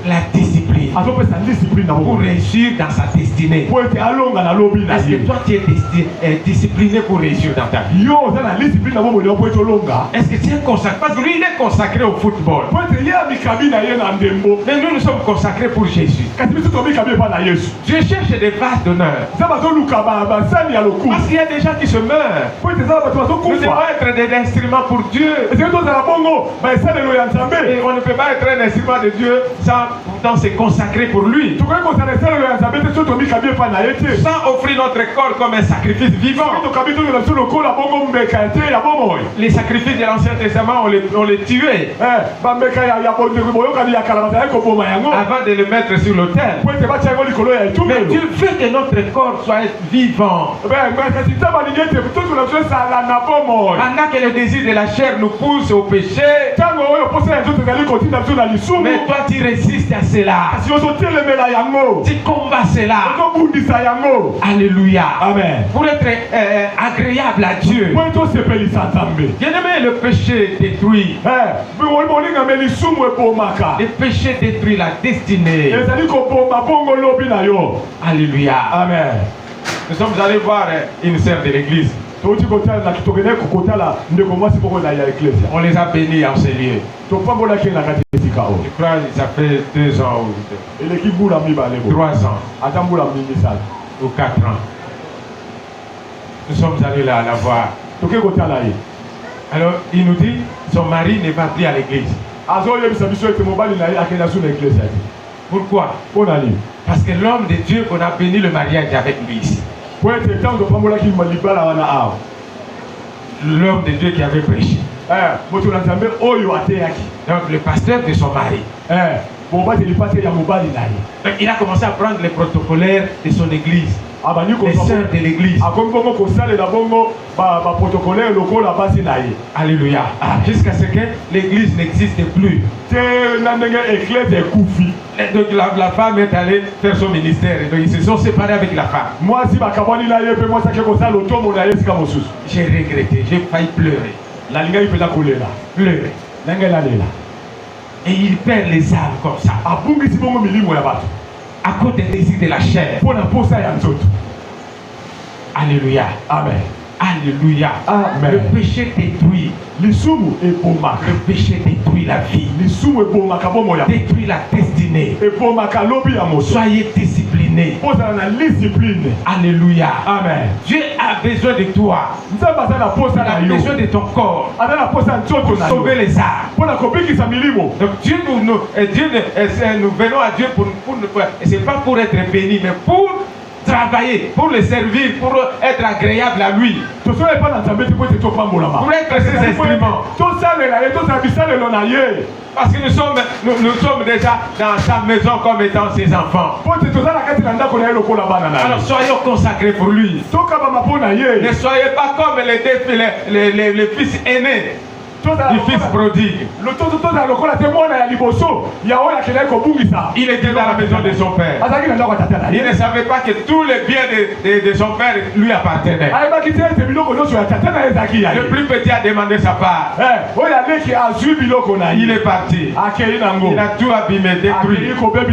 La discipline pour réussir dans sa destinée. Est-ce que toi tu es discipliné pour réussir dans ta vie? Est-ce que tu es consacré? Parce que lui il est consacré au football. Mais nous sommes consacrés pour Jésus. Je cherche des vases d'honneur. Parce qu'il y a des gens qui se meurent. Nous devons être des instruments pour Dieu. Et on ne peut pas être un instrument de Dieu sans pourtant se consacrer pour lui. Sans offrir notre corps comme un sacrifice vivant. Les sacrifices de l'Ancien Testament, on les tuait avant de les mettre sur l'autel. Mais Dieu veut que notre corps soit vivant. Pendant que le désir de la chair nous pousse au péché, mais toi tu résistes à cela. Tu combats cela. Alléluia. Amen. Pour être agréable à Dieu. Bien-aimé, le péché détruit. Le péché détruit la destinée. Alléluia. Amen. Nous sommes allés voir une sœur de l'église. On les a bénis en ces lieux. Je crois que ça fait 2 ans ou 3 ans ou 4 ans. Nous sommes allés là la voir. Alors, il nous dit, son mari ne va plus à l'église. Pourquoi? Parce que l'homme de Dieu, on a béni le mariage avec lui ici. L'homme de Dieu qui avait prêché. Donc le pasteur de son mari. Donc, il a commencé à prendre les protocolaires de son église. Les sœurs de l'église. Alléluia. Jusqu'à ce que l'église n'existe plus. Donc la femme est allée faire son ministère. Donc ils se sont séparés avec la femme. J'ai regretté, j'ai failli pleurer. Pleurer. Et il perd les âmes comme ça. À cause des désirs de la chair. Alléluia. Amen. Alléluia. Amen. Le péché détruit. Le péché détruit la vie. Détruit la destinée. Soyez disciplinés. Alléluia. Amen. Dieu a besoin de toi. Il a besoin de ton corps pour sauver les âmes. Donc Dieu nous venons à Dieu c'est pas pour être béni, mais pour travailler, pour le servir, pour être agréable à lui. Pour être ses instruments. Parce que nous sommes déjà dans sa maison comme étant ses enfants. Alors soyons consacrés pour lui. Ne soyez pas comme les fils aînés du fils prodigue. Il était dans la maison de son père. Il ne savait pas que tous les biens de son père lui appartenaient. Le plus petit a demandé sa part. Il est parti. Il a tout abîmé, détruit. Et après,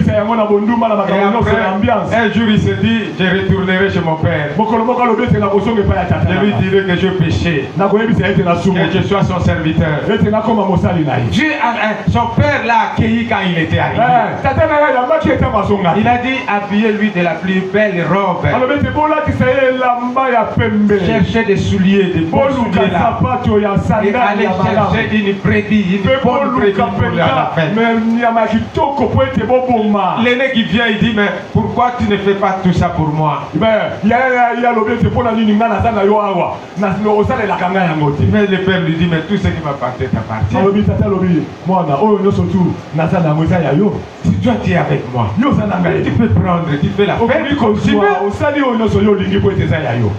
un jour il s'est dit, je retournerai chez mon père. Je lui dirai que je péchais, que je sois son serviteur. Dieu son père l'a accueilli quand il était arrivé. Il a dit, habillez-lui de la plus belle robe. Cherchez des souliers, des bons souliers là. Et allez chercher une brebis, une bonne brebis pour la fête. L'aîné qui vient, il dit, mais pourquoi tu ne fais pas tout ça pour moi? Mais le père lui dit, mais tout ce qui m'appartient t'appartient. Si toi tu es avec moi, tu peux prendre, tu fais la fête comme tu veux.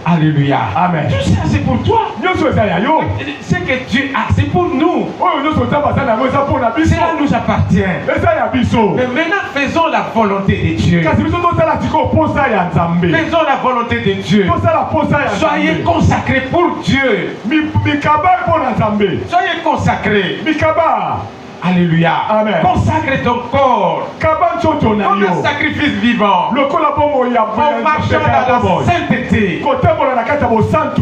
Alléluia. Amen. Tout ça c'est pour toi. Ce que Dieu a, c'est pour nous. Cela nous appartient. Mais maintenant faisons la volonté de Dieu. Faisons la volonté de Dieu. Soyez consacrés pour Dieu. Soyez consacrés. Alléluia. Amen. Consacre ton corps comme un sacrifice vivant. En marchant dans la sainteté.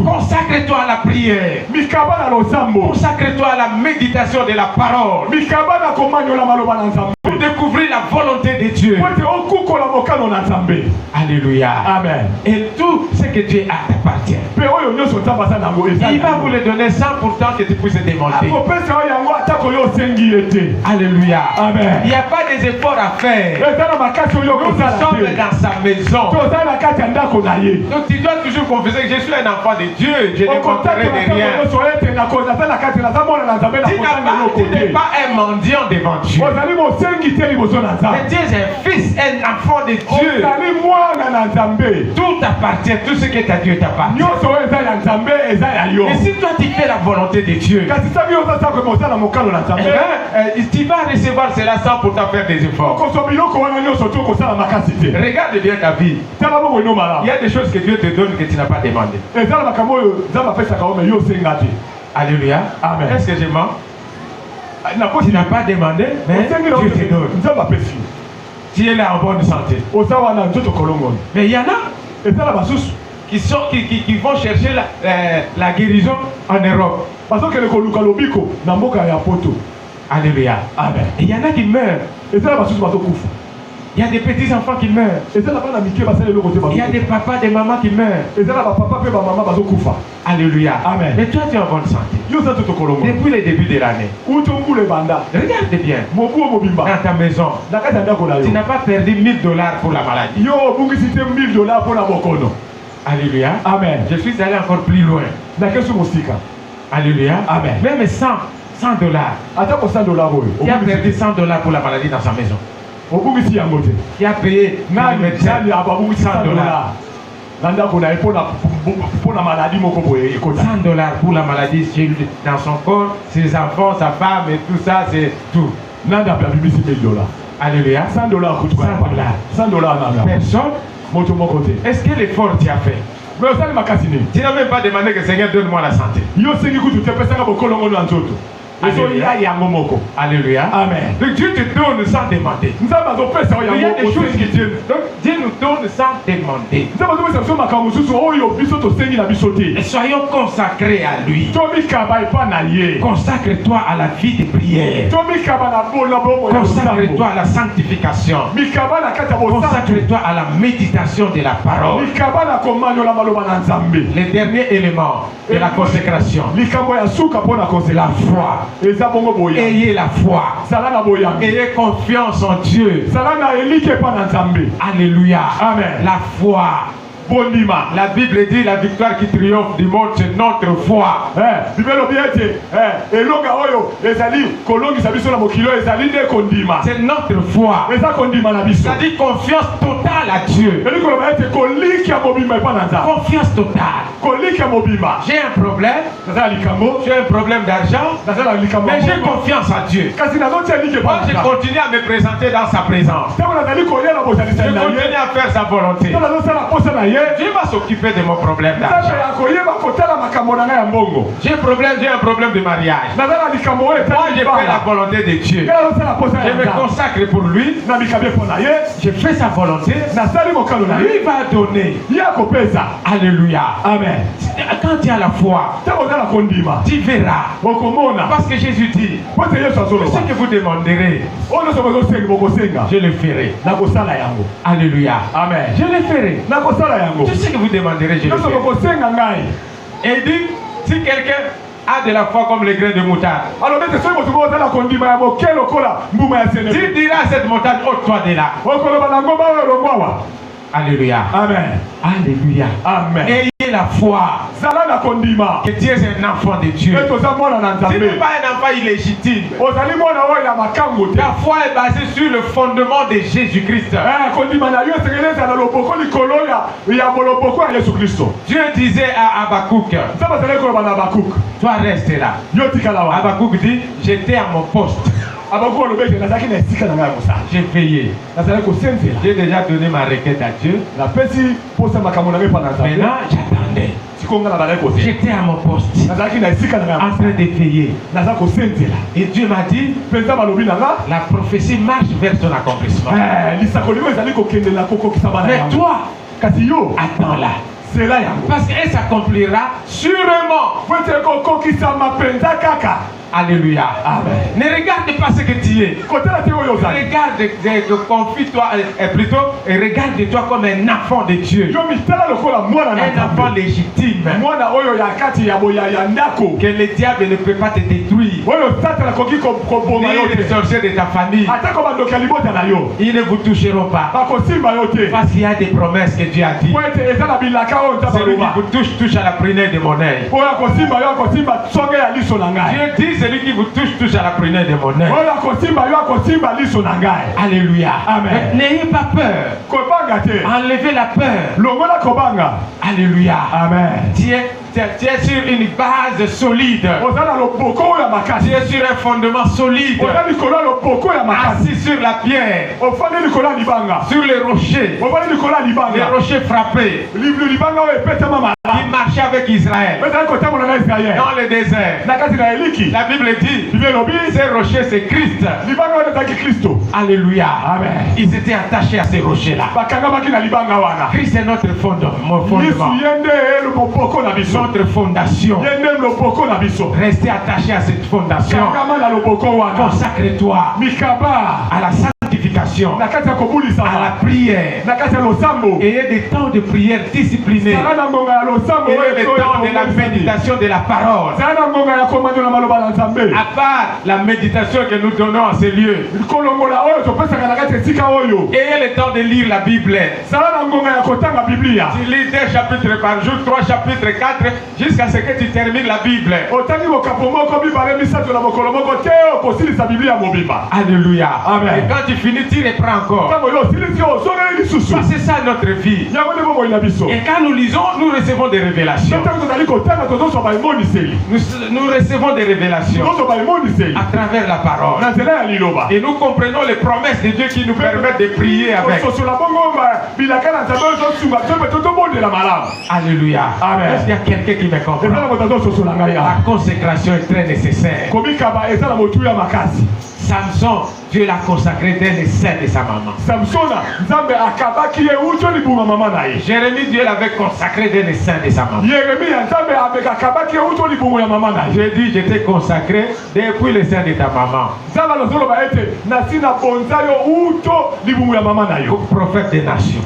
Consacre-toi à la prière. Consacre-toi à la méditation de la parole. Pour découvrir la volonté de Dieu. Alléluia. Amen. Et tout ce que Dieu a t'appartient. Il va vous le donner sans pourtant que tu puisses demander. Alléluia. Amen. Il n'y a pas des efforts à faire. Nous sommes dans sa maison. Donc tu dois toujours confesser que je suis un enfant de Dieu. Je ne compterai de rien. Tu n'es pas un mendiant devant Dieu. Mais tu es un fils, un enfant de Dieu. Tout t'appartient. Tout ce que tu as Dieu t'appartient. Et si toi tu fais la volonté de Dieu, tu vas recevoir cela sans pourtant faire des efforts. Regarde bien ta vie. Il y a des choses que Dieu te donne que tu n'as pas demandé. Alléluia. Amen. Est-ce que je mens? Tu n'as pas demandé, mais Dieu te donne. Tu es là en bonne santé. Mais il y en a qui vont chercher la guérison en Europe. Alléluia. Amen. Et il y en a qui meurent. Il Il y a des petits enfants qui meurent. Il y a des papas, des mamans qui meurent. Alléluia. Amen. Mais toi, tu es en bonne santé. Depuis le début de l'année. Regarde bien. Dans ta maison. Tu n'as pas perdu $1000 pour la maladie. Alléluia. Amen. Je suis allé encore plus loin. Alléluia. Amen. Même $100. Tu as perdu $100 pour la maladie dans sa maison. Qui a payé $100 pour la maladie dans son corps, ses enfants, sa femme et tout ça, c'est tout. Alléluia. $100. Personne. Est-ce que l'effort tu as fait? Tu n'as même pas demandé que le Seigneur donne-moi la santé. Alléluia. Alléluia. Amen. Donc Dieu te donne sans demander. Il y a des choses que Dieu nous donne sans demander. Et soyons consacrés à lui. Consacre-toi à la vie de prière. Consacre-toi à la sanctification. Consacre-toi à la méditation de la parole. Le dernier élément de la consécration, c'est la foi. Ayez la foi. Ayez confiance en Dieu. Alléluia. Amen. La foi. La Bible dit la victoire qui triomphe du monde, c'est notre foi. C'est notre foi. C'est-à-dire confiance totale à Dieu. Confiance totale. J'ai un problème. J'ai un problème d'argent. Mais j'ai confiance à Dieu. Moi, je continue à me présenter dans sa présence. Je continue à faire sa volonté. Dieu va s'occuper de mon problème d'argent. J'ai un problème de mariage. Moi, je fais la volonté de Dieu. Je me consacre pour lui. Je fais sa volonté. Lui va donner. Alléluia. Amen. Quand tu as la foi, tu verras. Parce que Jésus dit, ce que vous demanderez, je le ferai. Alléluia. Amen. Je le ferai. Tout ce que vous demanderez, je le ferai. Et il dit, si quelqu'un a de la foi comme les grains de moutarde, tu diras à cette montagne, ôte-toi de là. Alléluia. Amen. Alléluia. Amen. Ayez la foi que Dieu est un enfant de Dieu. Tu n'es pas un enfant illégitime. Ta foi est basée sur le fondement de Jésus-Christ. Dieu disait à Habakkuk, toi reste là. Habakkuk dit, j'étais à mon poste. J'ai veillé. J'ai déjà donné ma requête à Dieu. Maintenant, j'attendais. J'étais à mon poste, en train de veiller. Et Dieu m'a dit, la prophétie marche vers son accomplissement. Mais toi, attends-là. Parce qu'elle s'accomplira sûrement. Alléluia. Amen. Ne regarde pas ce que tu es. Regarde, confie-toi plutôt et regarde-toi comme un enfant de Dieu. Un enfant légitime. Que le diable ne peut pas te détruire. Ni les sorciers de ta famille. Ils ne vous toucheront pas. Parce qu'il y a des promesses que Dieu a dit. Celui qui vous touche à la prunelle de mon œil. Dieu dit, celui qui vous touche à la prunelle de mon œil. Alléluia. Amen. N'ayez pas peur. Enlevez la peur. Alléluia. Amen. Tu es sur une base solide. Tu es sur un fondement solide. Assis sur la pierre. Sur les rochers. Les rochers frappés. Il marchait avec Israël dans le désert. La Bible dit, ces rochers c'est Christ. Alléluia. Amen. Ils étaient attachés à ces rochers-là. Christ est notre fondement. Notre fondation. Restez attaché à cette fondation. Consacre-toi à la sanctification. consacration à la prière. Ayez des temps de prière disciplinés. Ayez le temps de la méditation de la parole. À part la méditation que nous donnons à ces lieux, ayez le temps de lire la Bible. Tu lis 2 chapitres par jour, 3 chapitres, 4, jusqu'à ce que tu termines la Bible. Alléluia. Amen. Et quand tu finis, tu reprends encore. C'est ça notre vie. Et quand nous lisons, nous recevons des révélations. Nous recevons des révélations à travers la parole. Et nous comprenons les promesses de Dieu qui nous permettent de prier avec. Alléluia. Amen. Est-ce qu'il y a quelqu'un qui me comprend? La consécration est très nécessaire. Samson, Dieu l'a consacré dès le sein de sa maman. Jérémie, Dieu l'avait consacré dès le sein de sa maman. J'ai dit, je t'ai consacré depuis le sein de ta maman. Prophète des nations.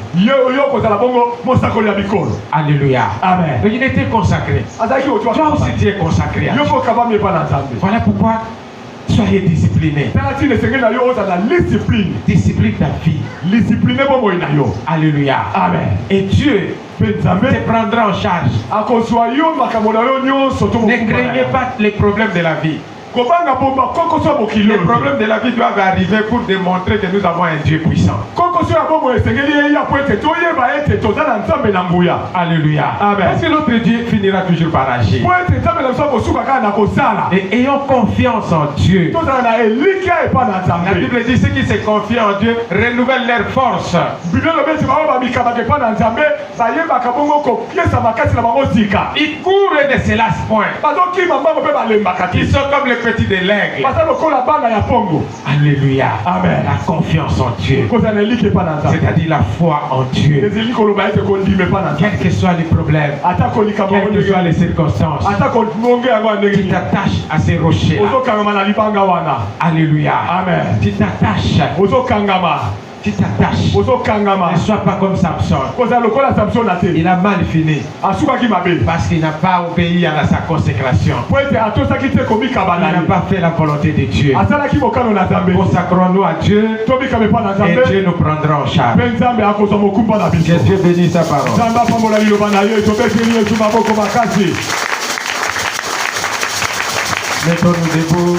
Alléluia. Amen. Donc il était consacré. Toi aussi tu es consacré à Dieu. Voilà pourquoi soyez disciplinés. Discipline ta vie. Alléluia. Amen. Et Dieu te prendra en charge. Ne craignez pas les problèmes de la vie. Les problèmes de la vie doivent arriver pour démontrer que nous avons un Dieu puissant. Alléluia. Amen. Parce que notre Dieu finira toujours par agir. Et ayons confiance en Dieu. La Bible dit ceux qui se confient en Dieu renouvellent leur force. Ils courent de ces lasses points. Ils sont comme les petits de l'aigle. Alléluia. Amen. La confiance en Dieu. C'est-à-dire la foi en Dieu. Quels que soient les problèmes, quelles que soient les circonstances, tu t'attaches à ces rochers. Alléluia. Amen. Tu t'attaches. Tu t'attaches. Ne sois pas comme Samson. Il a mal fini. Parce qu'il n'a pas obéi à sa consécration. Il n'a pas fait la volonté de Dieu. Consacrons-nous à Dieu et Dieu nous prendra en charge. Que Dieu bénisse sa parole. Mettons-nous debout.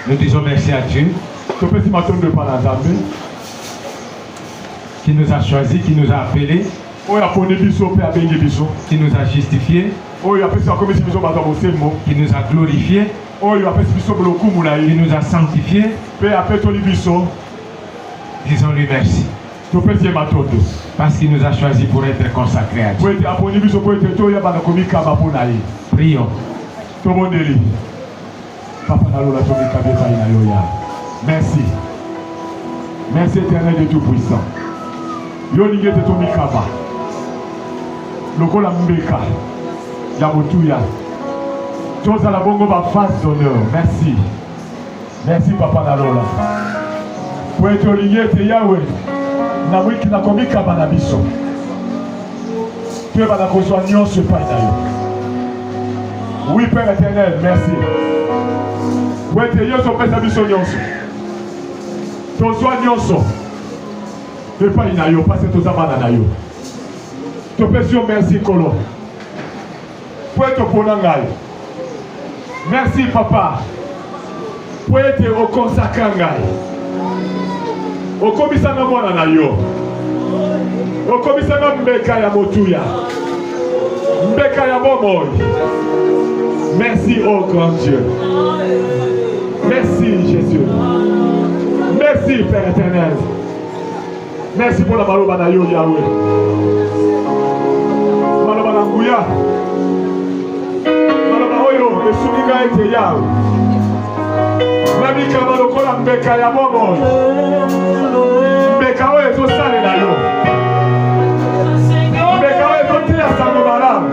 Nous disons merci à Dieu qui nous a choisis, qui nous a appelés, qui nous a justifiés, qui nous a glorifiés, qui nous a sanctifiés. Disons-lui merci. Parce qu'il nous a choisis pour être consacrés à Dieu. Prions. Merci. Merci éternel de Tout-Puissant. Yonige te tomikaba. Lokola mbeka. Yamotuya. Toza la bongo ba face d'honneur. Merci. Merci Papa Nalola. Pour être lié te Yahweh. Na wiki na komika banabiso. Tu es bana kosoignon ce pas d'ailleurs. Oui Père éternel, merci. Ouais, tu es nyonso pesa biso nyonso. Tozwa nyonso. Ne pas inayo, parce que toza bana na yo. To pesi merci kolo. Pour être ponangai. Merci papa. Pour être au consacré ngai. Au komisanga mwana na yo. Au komisanga mbeka ya motuya. Mbeka ya bomoi. Merci, oh grand Dieu. Merci, Jésus. Merci, Père éternel. Merci pour la maloba na yo, Yahweh. Maloba na nguya. Maloba oyo, esuninga ete Yahweh. Mamika malokola mbeka ya bobo. Mbeka oyo ezosale na yo. Mbeka oyo ezotia sango malamu.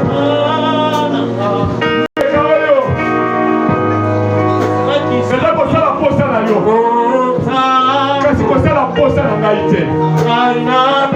ngai te.